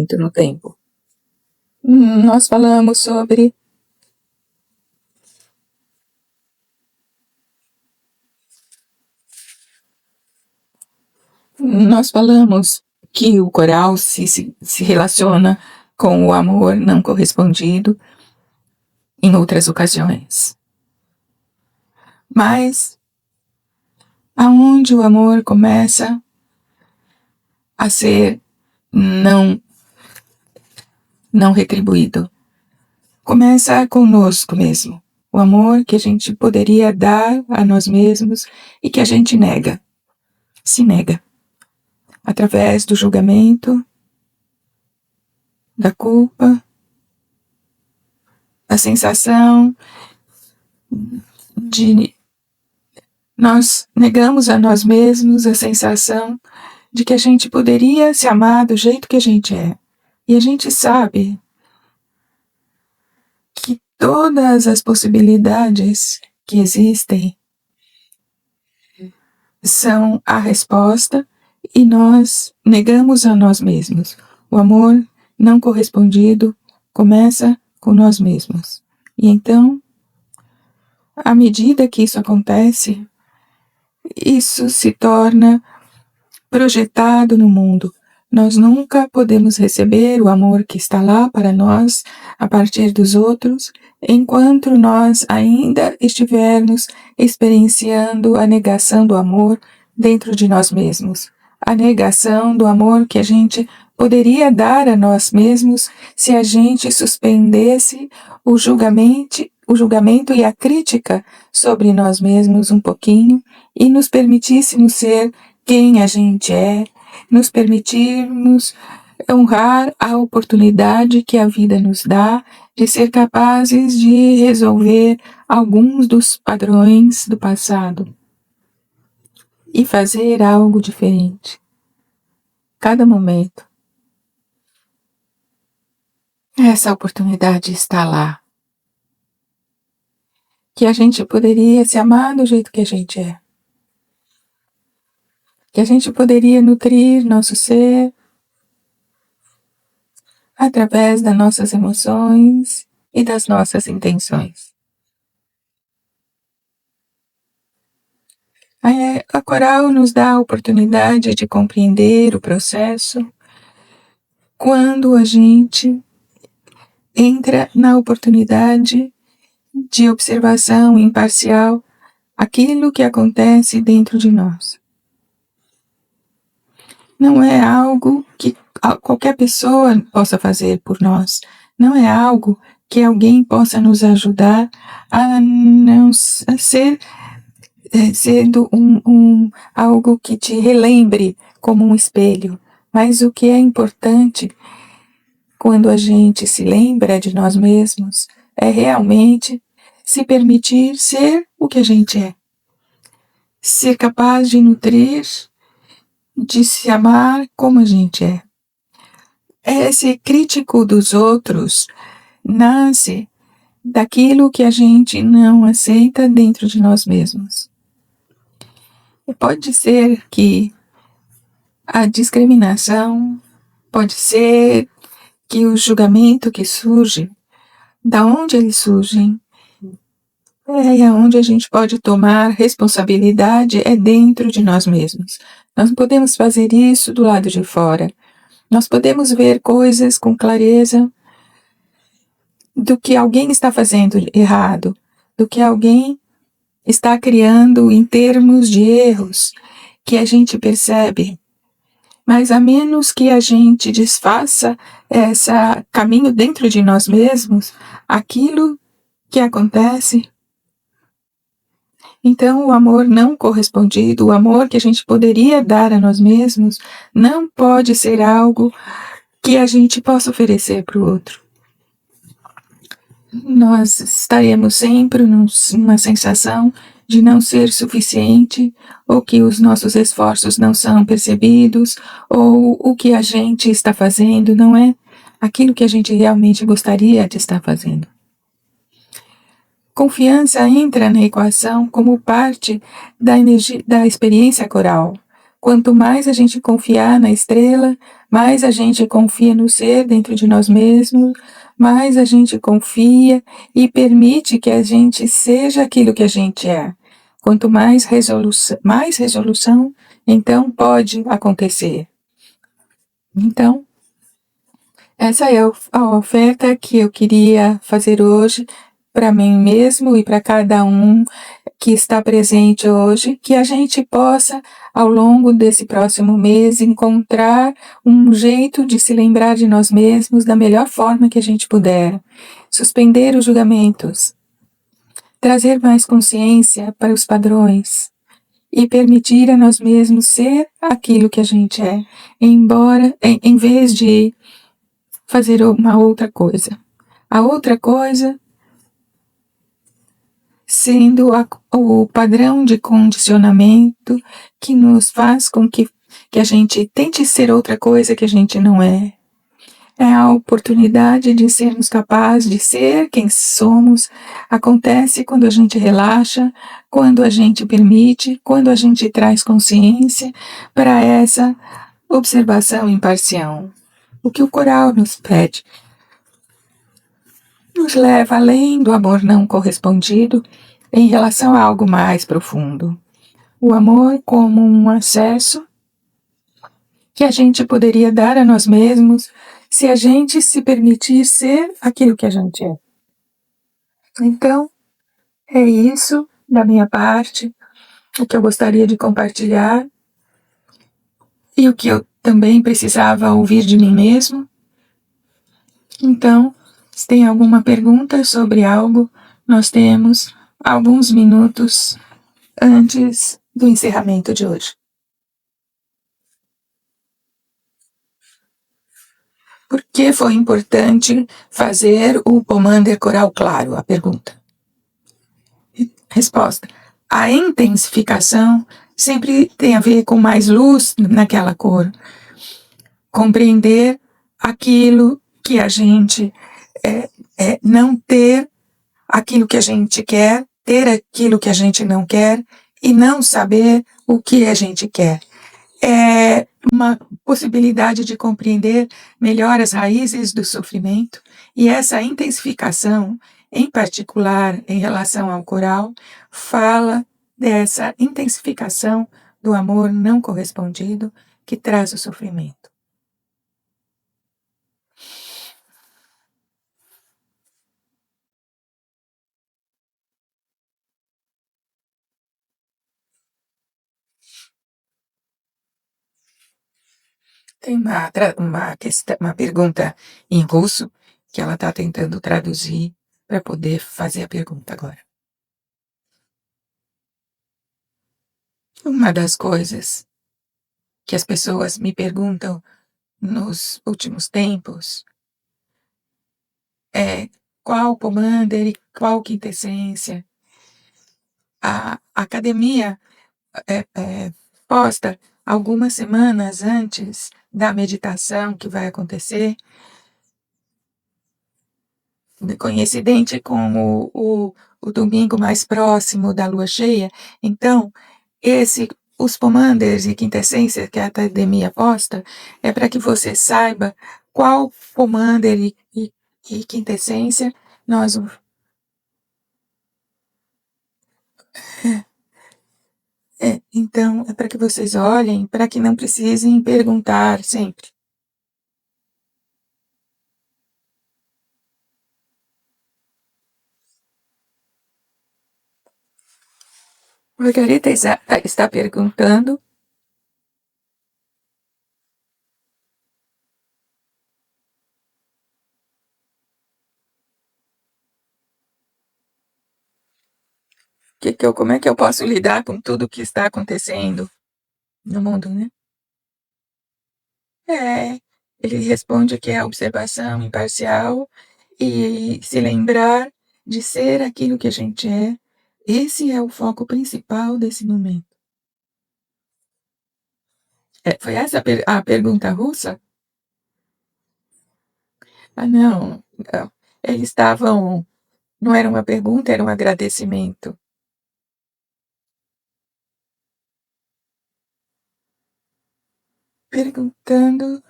muito no tempo. Nós falamos sobre que o coral se relaciona com o amor não correspondido em outras ocasiões. Mas aonde o amor começa a ser não retribuído, começa conosco mesmo. O amor que a gente poderia dar a nós mesmos e que a gente se nega, através do julgamento, da culpa, da sensação de nós negamos a nós mesmos a sensação de que a gente poderia se amar do jeito que a gente é. E a gente sabe que todas as possibilidades que existem são a resposta e nós negamos a nós mesmos. O amor não correspondido começa com nós mesmos. E então, à medida que isso acontece, isso se torna projetado no mundo. Nós nunca podemos receber o amor que está lá para nós a partir dos outros, enquanto nós ainda estivermos experienciando a negação do amor dentro de nós mesmos. A negação do amor que a gente poderia dar a nós mesmos se a gente suspendesse o julgamento e a crítica sobre nós mesmos um pouquinho e nos permitíssemos ser quem a gente é, nos permitirmos honrar a oportunidade que a vida nos dá de ser capazes de resolver alguns dos padrões do passado e fazer algo diferente. Cada momento. Essa oportunidade está lá. Que a gente poderia se amar do jeito que a gente é. Que a gente poderia nutrir nosso ser através das nossas emoções e das nossas intenções. A coral nos dá a oportunidade de compreender o processo quando a gente entra na oportunidade de observação imparcial aquilo que acontece dentro de nós. Não é algo que qualquer pessoa possa fazer por nós. Não é algo que alguém possa nos ajudar a não ser sendo algo que te relembre como um espelho. Mas o que é importante quando a gente se lembra de nós mesmos é realmente se permitir ser o que a gente é. Ser capaz de nutrir, de se amar como a gente é. Esse crítico dos outros nasce daquilo que a gente não aceita dentro de nós mesmos. E pode ser que a discriminação, pode ser que o julgamento que surge, da onde eles surgem, é onde a gente pode tomar responsabilidade, é dentro de nós mesmos. Nós não podemos fazer isso do lado de fora. Nós podemos ver coisas com clareza do que alguém está fazendo errado, do que alguém está criando em termos de erros que a gente percebe. Mas a menos que a gente desfaça esse caminho dentro de nós mesmos, aquilo que acontece. Então, o amor não correspondido, o amor que a gente poderia dar a nós mesmos, não pode ser algo que a gente possa oferecer para o outro. Nós estaremos sempre numa sensação de não ser suficiente, ou que os nossos esforços não são percebidos, ou o que a gente está fazendo não é aquilo que a gente realmente gostaria de estar fazendo. Confiança entra na equação como parte da experiência coral. Quanto mais a gente confiar na estrela, mais a gente confia no ser dentro de nós mesmos, mais a gente confia e permite que a gente seja aquilo que a gente é. Quanto mais resolução, então pode acontecer. Então, essa é a oferta que eu queria fazer hoje para mim mesmo e para cada um que está presente hoje, que a gente possa, ao longo desse próximo mês, encontrar um jeito de se lembrar de nós mesmos da melhor forma que a gente puder, suspender os julgamentos, trazer mais consciência para os padrões e permitir a nós mesmos ser aquilo que a gente é, em vez de fazer uma outra coisa. A outra coisa sendo o padrão de condicionamento que nos faz com que a gente tente ser outra coisa que a gente não é. É a oportunidade de sermos capazes de ser quem somos. Acontece quando a gente relaxa, quando a gente permite, quando a gente traz consciência para essa observação imparcial. O que o coral nos pede nos leva além do amor não correspondido em relação a algo mais profundo. O amor como um acesso que a gente poderia dar a nós mesmos se a gente se permitir ser aquilo que a gente é. Então, é isso da minha parte, o que eu gostaria de compartilhar e o que eu também precisava ouvir de mim mesmo. Então, se tem alguma pergunta sobre algo, nós temos alguns minutos antes do encerramento de hoje. Por que foi importante fazer o Pomander Coral Claro? A pergunta. Resposta. A intensificação sempre tem a ver com mais luz naquela cor. Compreender aquilo que a gente não ter aquilo que a gente quer, ter aquilo que a gente não quer e não saber o que a gente quer. É uma possibilidade de compreender melhor as raízes do sofrimento e essa intensificação, em particular em relação ao coral, fala dessa intensificação do amor não correspondido que traz o sofrimento. Tem uma pergunta em russo que ela está tentando traduzir para poder fazer a pergunta agora. Uma das coisas que as pessoas me perguntam nos últimos tempos é qual Pomander e qual quintessência. A academia posta algumas semanas antes da meditação que vai acontecer, coincidente com o domingo mais próximo da lua cheia. Então, os Pomanders e quintessências que a academia posta é para que você saiba qual Pomander e quintessência nós então é para que vocês olhem, para que não precisem perguntar sempre. Margarita está perguntando como é que eu posso lidar com tudo o que está acontecendo no mundo, né? Ele responde que é a observação imparcial e se lembrar de ser aquilo que a gente é. Esse é o foco principal desse momento. Foi essa a pergunta russa? Não. Eles estavam. Não era uma pergunta, era um agradecimento. perguntando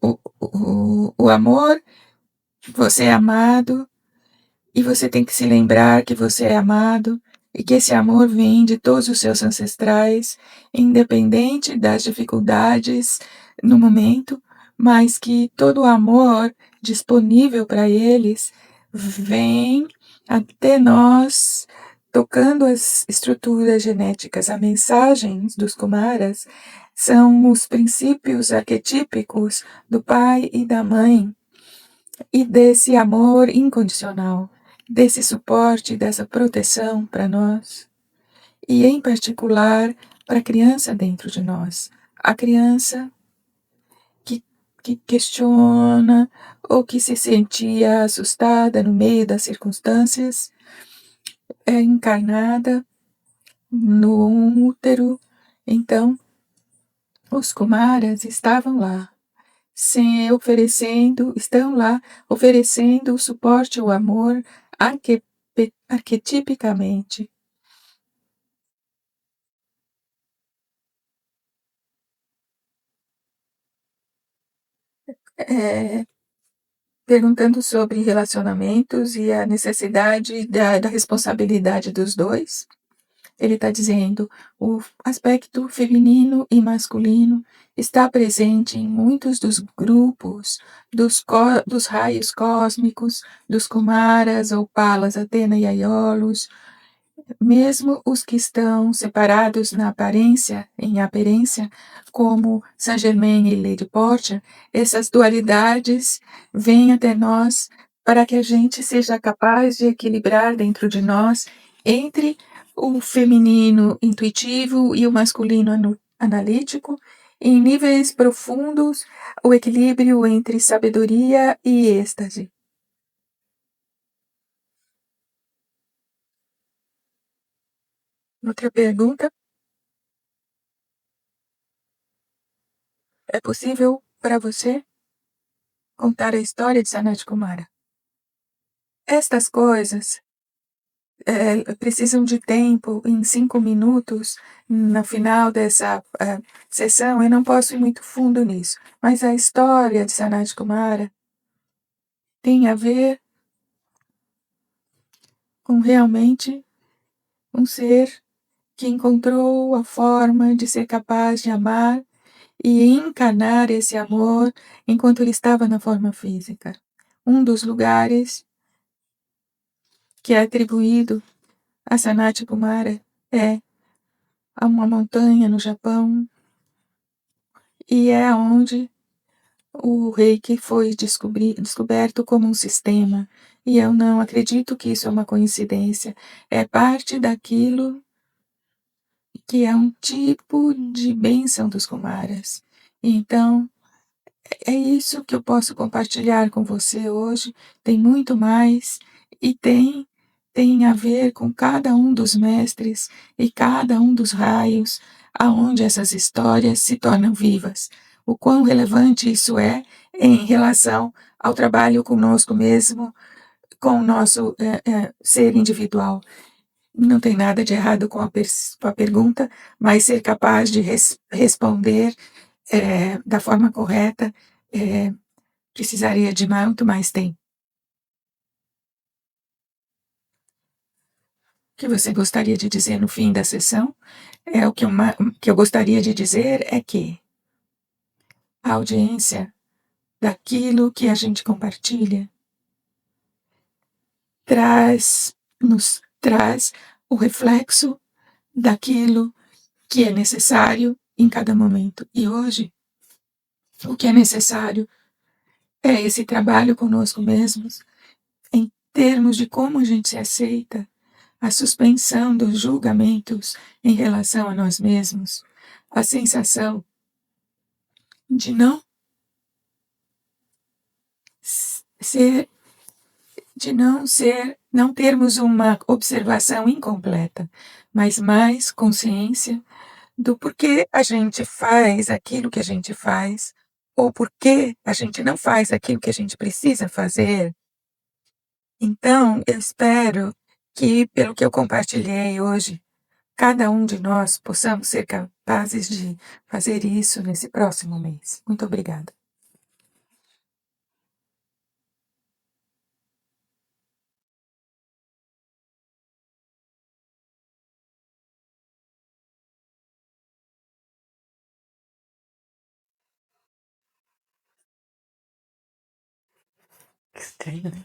o amor, você é amado, e você tem que se lembrar que você é amado e que esse amor vem de todos os seus ancestrais, independente das dificuldades no momento, mas que todo o amor disponível para eles vem até nós, tocando as estruturas genéticas. A mensagem dos Kumaras são os princípios arquetípicos do pai e da mãe, e desse amor incondicional, desse suporte, dessa proteção para nós, e em particular para a criança dentro de nós. A criança que questiona ou que se sentia assustada no meio das circunstâncias, é encarnada no útero. Então, os Kumaras estavam lá, estão lá oferecendo o suporte, o amor arquetipicamente. Perguntando sobre relacionamentos e a necessidade da responsabilidade dos dois. Ele está dizendo o aspecto feminino e masculino está presente em muitos dos grupos dos raios cósmicos, dos Kumaras ou Palas, Atena e Aiolos, mesmo os que estão separados na aparência, em aparência, como Saint Germain e Lady Portia, essas dualidades vêm até nós para que a gente seja capaz de equilibrar dentro de nós entre o feminino intuitivo e o masculino analítico, em níveis profundos, o equilíbrio entre sabedoria e êxtase. Outra pergunta? É possível para você contar a história de Sanat Kumara? Estas coisas precisam de tempo. Em 5 minutos, no final dessa sessão, eu não posso ir muito fundo nisso, mas a história de Sanat Kumara tem a ver com realmente um ser que encontrou a forma de ser capaz de amar e encarnar esse amor enquanto ele estava na forma física. Um dos lugares que é atribuído a Sanat Kumara é a uma montanha no Japão, e é onde o Reiki foi descoberto como um sistema. E eu não acredito que isso é uma coincidência. É parte daquilo que é um tipo de bênção dos Kumaras. Então, é isso que eu posso compartilhar com você hoje. Tem muito mais e tem a ver com cada um dos mestres e cada um dos raios aonde essas histórias se tornam vivas. O quão relevante isso é em relação ao trabalho conosco mesmo, com o nosso ser individual. Não tem nada de errado com a pergunta, mas ser capaz de responder da forma correta precisaria de muito mais tempo. O que você gostaria de dizer no fim da sessão? O que eu gostaria de dizer é que a audiência daquilo que a gente compartilha nos traz o reflexo daquilo que é necessário em cada momento. E hoje, o que é necessário é esse trabalho conosco mesmos, em termos de como a gente se aceita, a suspensão dos julgamentos em relação a nós mesmos, a sensação de ser, não termos uma observação incompleta, mas mais consciência do porquê a gente faz aquilo que a gente faz, ou porquê a gente não faz aquilo que a gente precisa fazer. Então, eu espero que, pelo que eu compartilhei hoje, cada um de nós possamos ser capazes de fazer isso nesse próximo mês. Muito obrigada. Estranho, né?